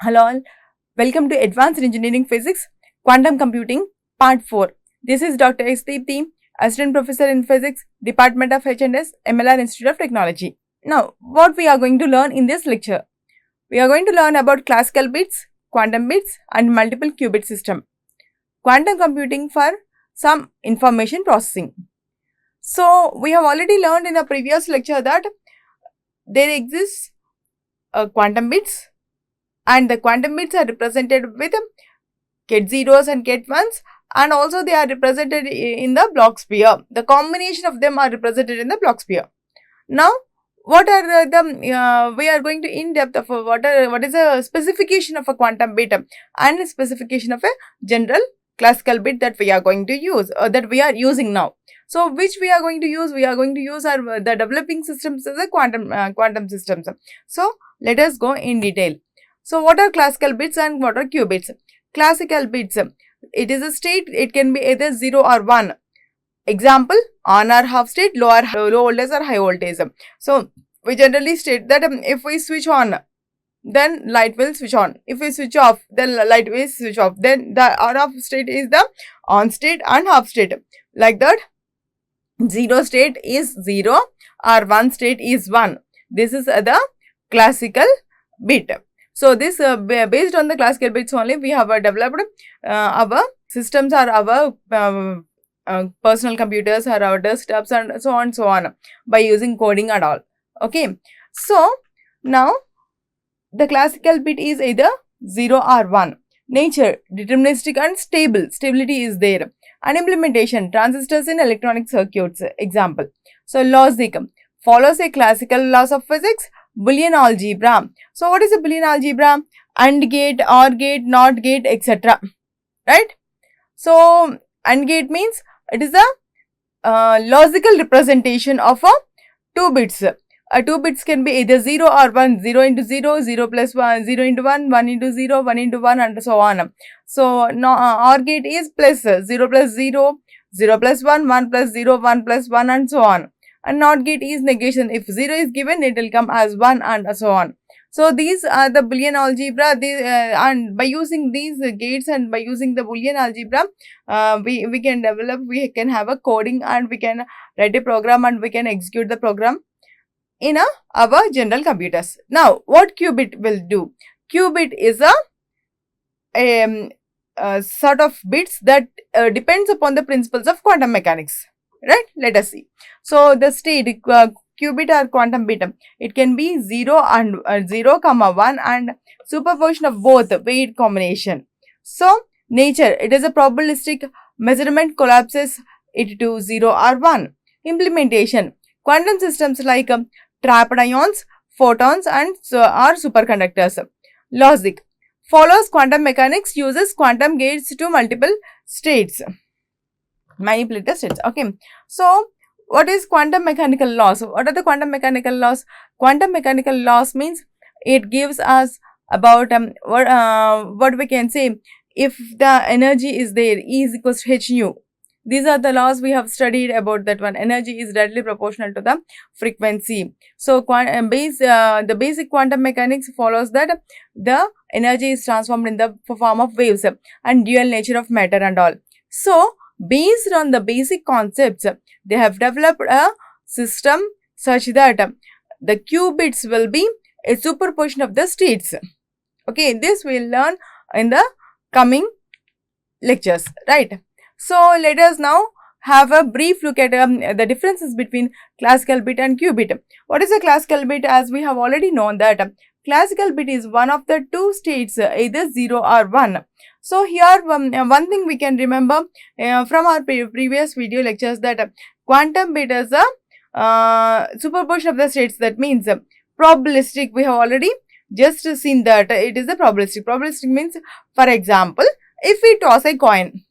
Hello all, welcome to Advanced Engineering Physics, Quantum Computing, Part 4. This is Dr. S. Deepthi, Assistant Professor in Physics, Department of H&S, MLR Institute of Technology. Now, what we are going to learn in this lecture? We are going to learn about classical bits, quantum bits and multiple qubit system. Quantum computing for some information processing. So, we have already learned in the previous lecture that there exists quantum bits, and the quantum bits are represented with gate zeros and gate ones, and also they are represented in the Bloch sphere. The combination of them are represented in the Bloch sphere. Now, what are we are going to in depth of what is a specification of a quantum bit and a specification of a general classical bit that we are going to use, that we are using now. So, which we are going to use? We are going to use the developing systems as a quantum systems. So, let us go in detail. So, what are classical bits and what are qubits? Classical bits, it is a state, it can be either 0 or 1. Example, on or half state, low voltage or high voltage. So, we generally state that if we switch on, then light will switch on. If we switch off, then light will switch off. Then the on off state is the on state and half state. Like that, 0 state is 0 or 1 state is 1. This is the classical bit. So, this based on the classical bits only, we have developed our systems or our personal computers or our desktops and so on by using coding and all. Okay. So, now the classical bit is either 0 or 1. Nature, deterministic and stable. Stability is there. And implementation, transistors in electronic circuits. Example. So, logic follows a classical laws of physics. Boolean algebra. So, what is a Boolean algebra? AND gate, OR gate, NOT gate, etc. Right? So, AND gate means it is a logical representation of a 2 bits. 2 bits can be either 0 or 1, 0 into 0, 0 plus 1, 0 into 1, 1 into 0, 1 into 1 and so on. So, OR gate is plus 0 plus 0, 0 plus 1, 1 plus 0, 1 plus 1 and so on. And NOT gate is negation. If 0 is given, it will come as 1 and so on. So, these are the Boolean algebra. And by using these gates and by using the Boolean algebra, we can develop, we can have a coding and we can write a program and we can execute the program in our general computers. Now, what qubit will do? Qubit is a sort of bits that depends upon the principles of quantum mechanics. Right? Let us see. So, the state qubit or quantum bit, it can be 0 and 0, 1 and superposition of both weight combination. So, nature, it is a probabilistic measurement collapses it to 0 or 1. Implementation, quantum systems like trapped ions, photons and are superconductors. Logic, follows quantum mechanics, uses quantum gates to multiple states. Manipulator states. Okay. So, what is quantum mechanical laws? What are the quantum mechanical laws? Quantum mechanical laws means it gives us about what we can say, if the energy is there, E is equals to h nu. These are the laws we have studied about that one. Energy is directly proportional to the frequency. So, the basic quantum mechanics follows that the energy is transformed in the form of waves and dual nature of matter and all. So, based on the basic concepts, they have developed a system such that the qubits will be a superposition of the states. Okay, this we will learn in the coming lectures, right? So, let us now have a brief look at the differences between classical bit and qubit. What is a classical bit? As we have already known that classical bit is one of the 2 states, either 0 or 1. So, here one thing we can remember from our previous video lectures, that quantum bit is a superposition of the states. That means probabilistic. We have already just seen that it is a probabilistic. Probabilistic means, for example, if we toss a coin,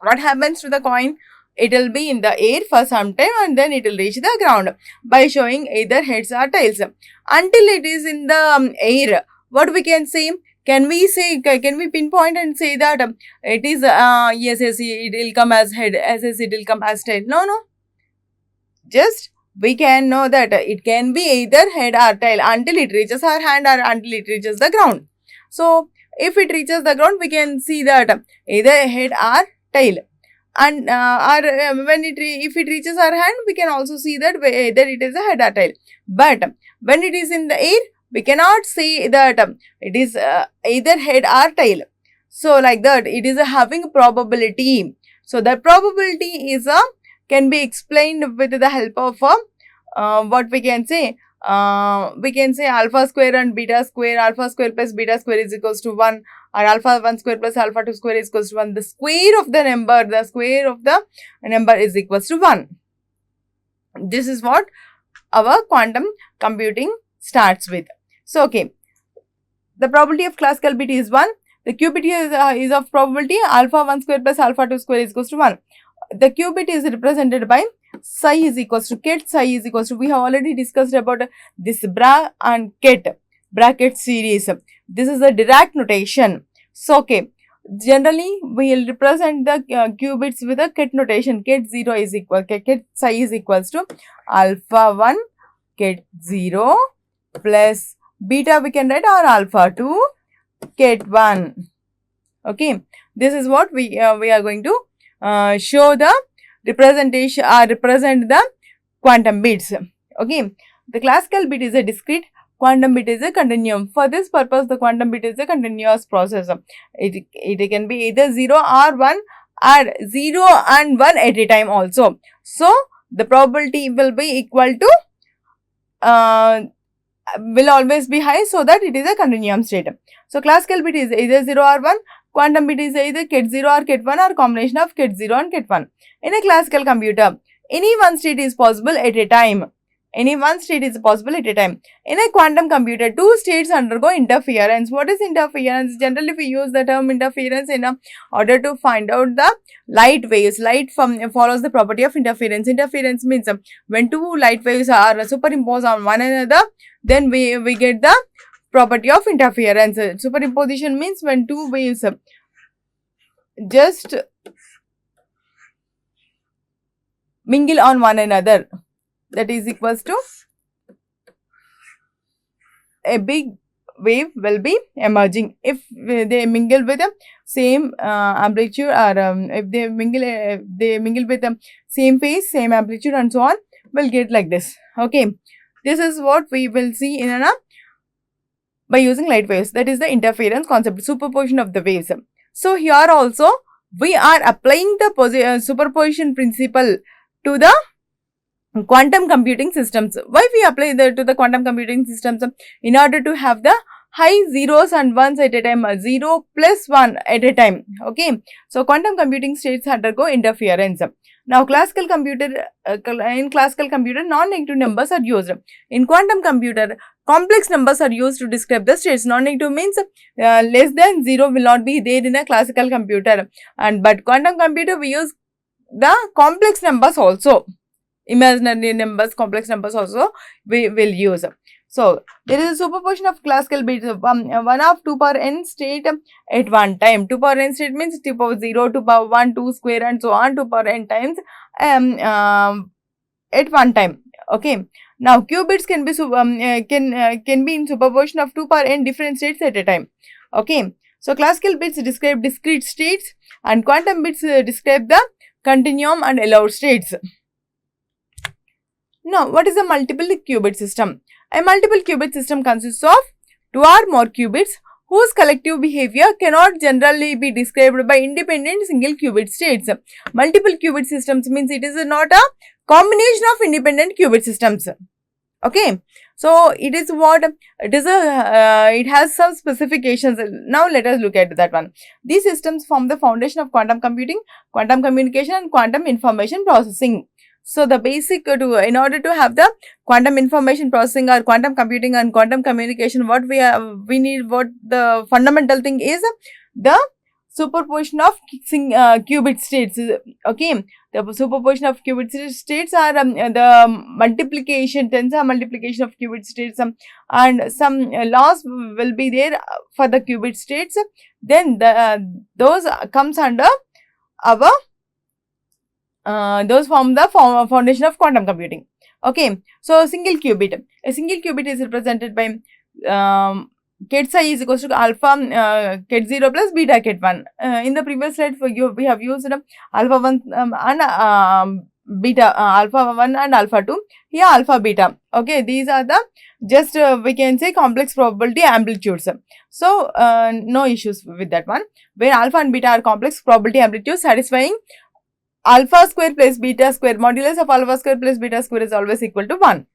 what happens to the coin? It will be in the air for some time and then it will reach the ground by showing either heads or tails. Until it is in the air, what we can say? Can we pinpoint and say that it is yes, it will come as head, yes, it will come as tail? No. Just we can know that it can be either head or tail until it reaches our hand or until it reaches the ground. So if it reaches the ground, we can see that either head or tail. And if it reaches our hand, we can also see that either it is a head or tail. But when it is in the air, we cannot see that it is either head or tail. So like that, it is having probability. So the probability is can be explained with the help of what we can say. We can say alpha square and beta square. Alpha square plus beta square is equals to 1, or alpha 1 square plus alpha 2 square is equals to 1. The square of the number is equals to 1. This is what our quantum computing starts with. So, okay, the probability of classical bit is 1. The qubit is of probability alpha 1 square plus alpha 2 square is equals to 1. The qubit is represented by psi is equals to ket, psi is equals to, we have already discussed about this bra and ket, bracket series. This is the Dirac notation. So, okay, generally we will represent the qubits with a ket notation. Ket 0 is equal, ket psi is equals to alpha 1 ket 0 plus beta we can write, or alpha 2 ket 1. Okay, this is what we are going to show the representation or represent the quantum bits. Okay, the classical bit is a discrete, quantum bit is a continuum. For this purpose, the quantum bit is a continuous process. It can be either 0 or 1, or 0 and 1 at a time also. So the probability will be equal to will always be high, so that it is a continuum state. So classical bit is either 0 or 1. Quantum bit is either ket 0 or ket 1, or combination of ket 0 and ket 1. In a classical computer, any one state is possible at a time. Any one state is possible at a time. In a quantum computer, two states undergo interference. What is interference? Generally, we use the term interference in order to find out the light waves. Light follows the property of interference. Interference means when two light waves are superimposed on one another, then we get the property of interference. Superimposition means when two waves just mingle on one another, that is equals to a big wave will be emerging. If they mingle with the same amplitude, or if they mingle with the same phase, same amplitude and so on, we'll get like this. Okay, this is what we will see in by using light waves. That is the interference concept, superposition of the waves. So here also we are applying the superposition principle to the quantum computing systems. Why we apply that to the quantum computing systems? In order to have the high zeros and ones at a time, 0 plus 1 at a time. Okay, so quantum computing states undergo interference. Now, in classical computer, non-negative numbers are used. In quantum computer, complex numbers are used to describe the states. Non-negative means less than 0 will not be there in a classical computer. But quantum computer, we use the complex numbers also. Imaginary numbers, complex numbers also we will use. So, there is a superposition of classical bits, 1 of 2 power n state at one time. 2 power n state means 2 power 0, 2 power 1, 2 square and so on, 2 power n times at one time. Okay. Now, qubits can be in superposition of 2 power n different states at a time. Okay. So, classical bits describe discrete states and quantum bits describe the continuum and allowed states. Now, what is a multiple qubit system? A multiple qubit system consists of 2 or more qubits whose collective behavior cannot generally be described by independent single qubit states. Multiple qubit systems means it is not a combination of independent qubit systems. Okay, so it is what it is it has some specifications. Now let us look at that one. These systems form the foundation of quantum computing, quantum communication and quantum information processing. So the basic in order to have the quantum information processing or quantum computing and quantum communication, what we need, what the fundamental thing is the superposition of qubit states. Okay, the superposition of qubit states are the multiplication, tensor multiplication of qubit states, and some laws will be there for the qubit states. Then those comes under our those form the foundation of quantum computing. Okay, so a single qubit is represented by ket psi is equals to alpha ket 0 plus beta ket 1. In the previous slide, we have used alpha 1 and beta alpha 1 and alpha 2. Here alpha beta. Okay, these are the just we can say complex probability amplitudes. So no issues with that one. Where alpha and beta are complex probability amplitudes satisfying alpha square plus beta square. Modulus of alpha square plus beta square is always equal to 1.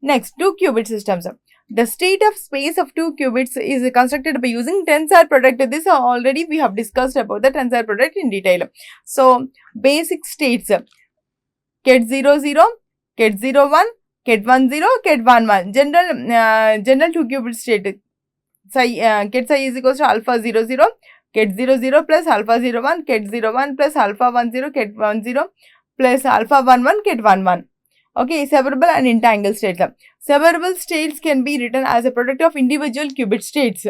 Next, 2 qubit systems. The state of space of 2 qubits is constructed by using tensor product. This already we have discussed about the tensor product in detail. So, basic states ket 0 0, ket 0 1, ket 1 0, ket 1 1. General 2 qubit state. Ket psi is equals to alpha 0 0, ket 0 0 plus alpha 0 1, ket 0 1 plus alpha 1 0, ket 1 0 plus alpha 1 1, ket 1 1. Okay, separable and entangled states. Separable states can be written as a product of individual qubit states.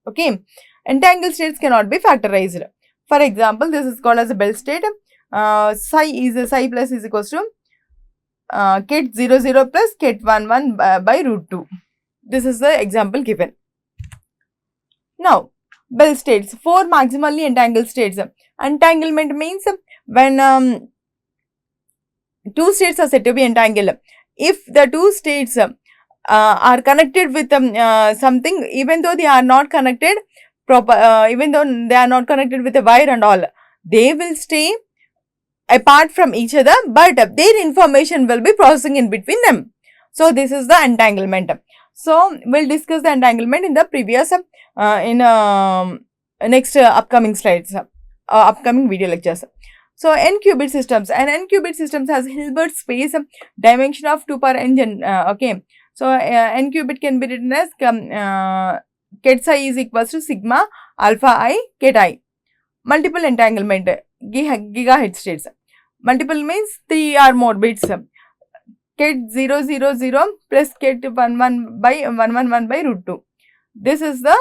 Okay, entangled states cannot be factorized. For example, this is called as a Bell state. Psi plus is equals to ket 0 0 plus ket 1 1 by root 2. This is the example given. Now, Bell states, 4 maximally entangled states. Entanglement means when 2 states are said to be entangled. If the 2 states are connected with something, even though they are not connected even though they are not connected with a wire and all, they will stay apart from each other, but their information will be processing in between them. So, this is the entanglement. So, we'll discuss the entanglement in the previous next upcoming slides, upcoming video lectures. So, n-qubit systems, and n-qubit systems has Hilbert space dimension of 2 power n. Okay. So, n-qubit can be written as ket psi is equals to sigma alpha I ket I. Multiple entanglement, gigahertz states. Multiple means 3 or more bits. Ket 0 0 0 plus ket 1 1 by 1 1 1 by root 2. This is the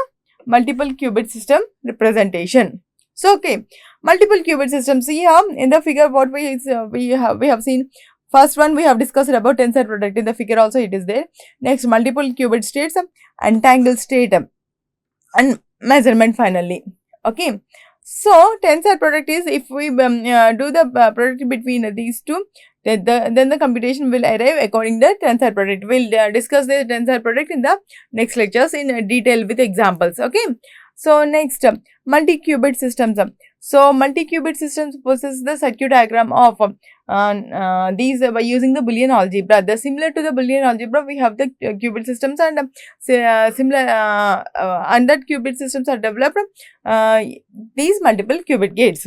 multiple qubit system representation. So, okay, multiple qubit systems. See here in the figure what we have seen. First one we have discussed about tensor product. In the figure also it is there. Next, multiple qubit states, entangled state, and measurement finally. Okay. So, tensor product is if we do the product between these two, then the computation will arrive according to the tensor product. We will discuss the tensor product in the next lectures in detail with examples. Okay. So, next, multi-qubit systems. So, multi-qubit systems possess the circuit diagram of these by using the Boolean algebra. Similar to the Boolean algebra, we have the qubit systems, and similar and that qubit systems are developed these multiple qubit gates.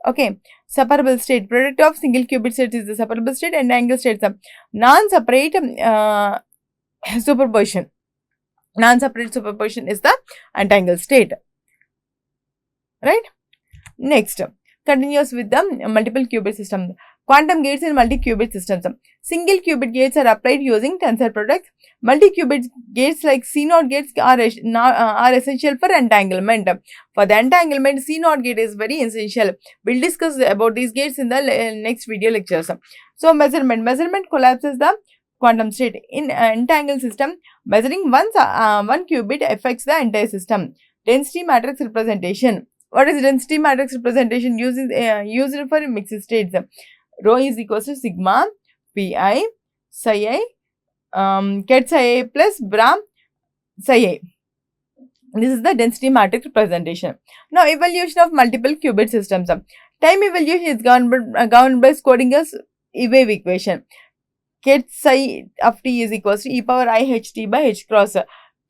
Okay, separable state, product of single qubit state is the separable state, and entangled states, non-separate superposition. Non-separate superposition is the entangled state. Right? Next, continues with the multiple qubit system. Quantum gates in multi-qubit systems. Single qubit gates are applied using tensor products. Multi-qubit gates like CNOT gates are essential for entanglement. For the entanglement, CNOT gate is very essential. We'll discuss about these gates in the next video lectures. So, measurement. Measurement collapses the quantum state. In entangled system, measuring one qubit affects the entire system. Density matrix representation. What is density matrix representation? Used for mixed states. Rho is equals to sigma pi psi I ket psi I plus bra psi I. This is the density matrix representation. Now, evaluation of multiple qubit systems. Time evaluation is governed by Schrödinger's wave equation. Ket psi of t is equals to e power I h t by h cross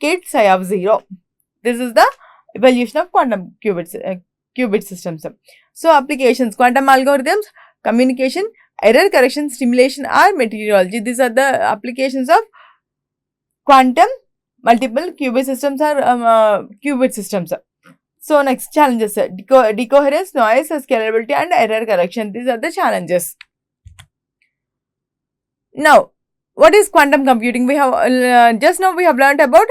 ket psi of 0. This is the evaluation of quantum qubit systems. So, applications, quantum algorithms, communication, error correction, simulation, or meteorology. These are the applications of quantum multiple qubit systems or qubit systems. So, next challenges, decoherence, noise, scalability, and error correction. These are the challenges. Now, what is quantum computing? We have just now we have learned about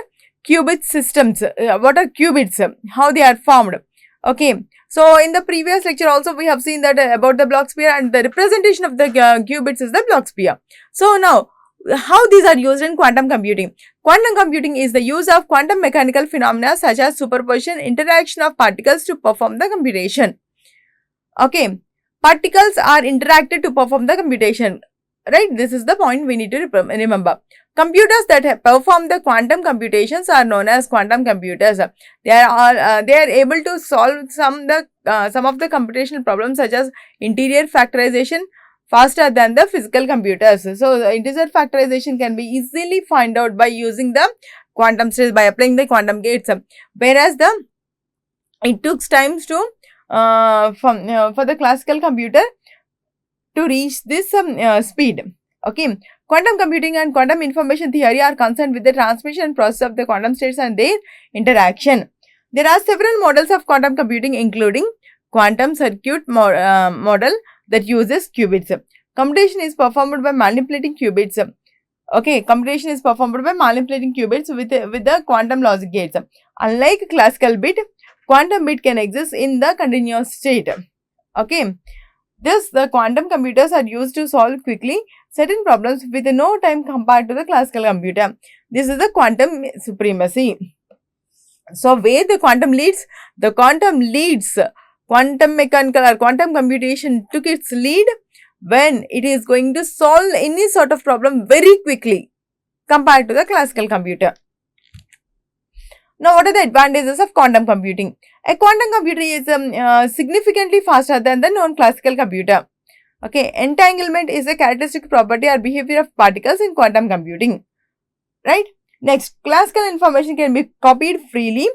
qubit systems. What are qubits? How they are formed? Okay. So, in the previous lecture also we have seen that about the Bloch sphere, and the representation of the qubits is the Bloch sphere. So, now how these are used in quantum computing? Quantum computing is the use of quantum mechanical phenomena such as superposition, interaction of particles to perform the computation. Okay, particles are interacted to perform the computation. Right, this is the point we need to remember. Computers that perform the quantum computations are known as quantum computers. They are able to solve some of the computational problems such as interior factorization faster than the physical computers. So, the integer factorization can be easily found out by using the quantum states, by applying the quantum gates, whereas it took times to for the classical computer to reach this speed. Okay, quantum computing and quantum information theory are concerned with the transmission and process of the quantum states and their interaction. There are several models of quantum computing, including quantum circuit model that uses qubits. Computation is performed by manipulating qubits. Okay, computation is performed by manipulating qubits with the quantum logic gates. Unlike classical bit, quantum bit can exist in the continuous state. Okay, thus the quantum computers are used to solve quickly certain problems with no time compared to the classical computer. This is the quantum supremacy. So, where the quantum leads? The quantum leads. Quantum mechanical or quantum computation took its lead when it is going to solve any sort of problem very quickly compared to the classical computer. Now, what are the advantages of quantum computing? A quantum computer is significantly faster than the non-classical computer. Okay, entanglement is a characteristic property or behavior of particles in quantum computing. Right? Next, classical information can be copied freely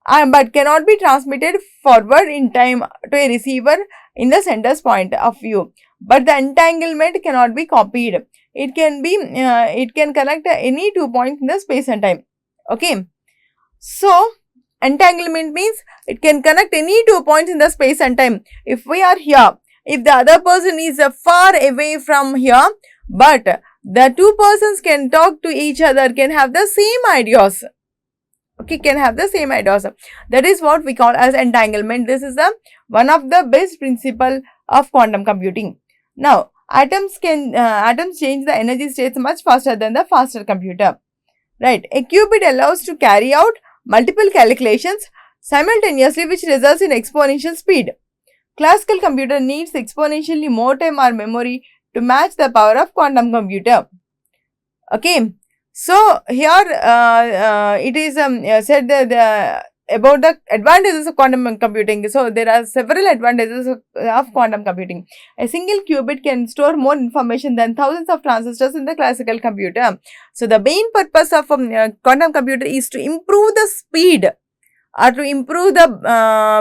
but cannot be transmitted forward in time to a receiver in the sender's point of view. But the entanglement cannot be copied. It can connect any 2 points in the space and time. Okay. So, entanglement means it can connect any 2 points in the space and time. If we are here, if the other person is far away from here, but the two persons can talk to each other, can have the same ideas. Okay, can have the same ideas. That is what we call as entanglement. This is one of the best principle of quantum computing. Now, atoms change the energy states much faster than the faster computer. Right, a qubit allows to carry out multiple calculations simultaneously, which results in exponential speed. Classical computer needs exponentially more time or memory to match the power of quantum computer. Okay, so here it is said that about the advantages of quantum computing. So, there are several advantages of quantum computing. A single qubit can store more information than thousands of transistors in the classical computer. So, the main purpose of quantum computer is to improve the speed or to improve the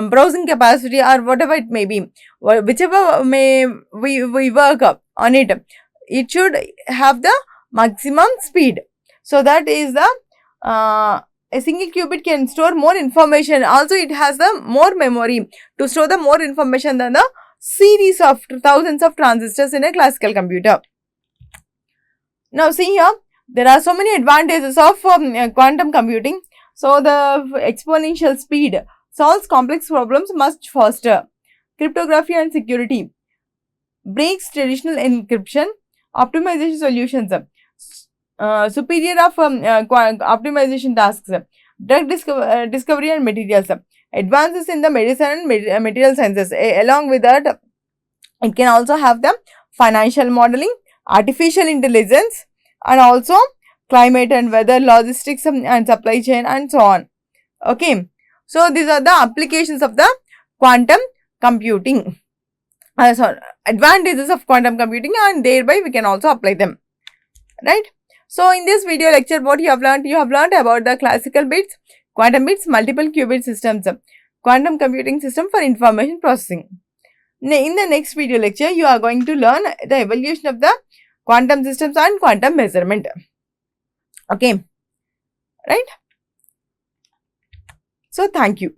browsing capacity or whatever it may be. Whichever may we work on it, it should have the maximum speed. So, that is the a single qubit can store more information. Also, it has the more memory to store the more information than the series of thousands of transistors in a classical computer. Now, see here, there are so many advantages of quantum computing. So, the exponential speed solves complex problems much faster. Cryptography and security breaks traditional encryption. Optimization solutions. Superior of optimization tasks, drug discovery and materials, advances in the medicine and material sciences. Along with that, it can also have the financial modeling, artificial intelligence, and also climate and weather, logistics and supply chain, and so on. Okay, so these are the applications of the quantum computing. Advantages of quantum computing, and thereby we can also apply them. Right. So, in this video lecture, what you have learned about the classical bits, quantum bits, multiple qubit systems, quantum computing system for information processing. In the next video lecture, you are going to learn the evolution of the quantum systems and quantum measurement. Okay, right? So, thank you.